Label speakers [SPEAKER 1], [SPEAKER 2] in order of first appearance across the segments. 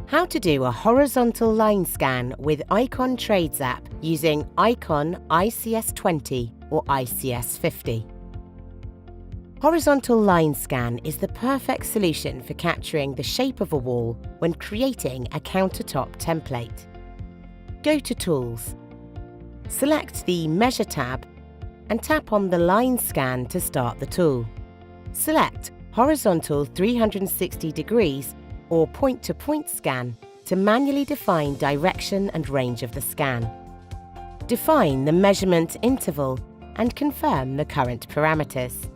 [SPEAKER 1] How to do a horizontal line scan with iCON Trades app using iCON ICS20 or ICS50. Horizontal line scan is the perfect solution for capturing the shape of a wall when creating a countertop template. Go to Tools. Select the Measure tab and tap on the Line Scan to start the tool. Select Horizontal 360 degrees or point-to-point scan to manually define direction and range of the scan. Define the measurement interval and confirm the current parameters.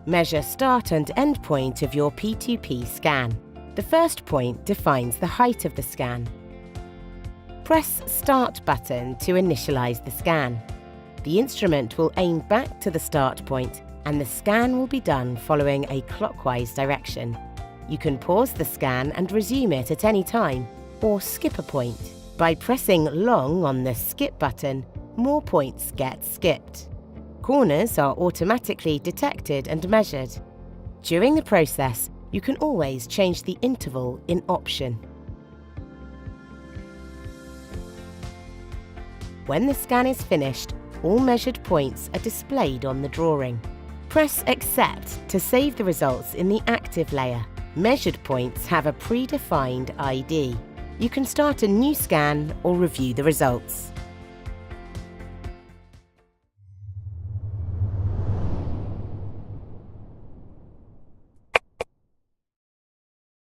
[SPEAKER 1] Measure start and end point of your P2P scan. The first point defines the height of the scan. Press Start button to initialize the scan. The instrument will aim back to the start point and the scan will be done following a clockwise direction. You can pause the scan and resume it at any time, or skip a point. By pressing long on the Skip button, more points get skipped. Corners are automatically detected and measured. During the process, you can always change the interval in Option. When the scan is finished, all measured points are displayed on the drawing. Press Accept to save the results in the active layer. Measured points have a predefined ID. You can start a new scan or review the results.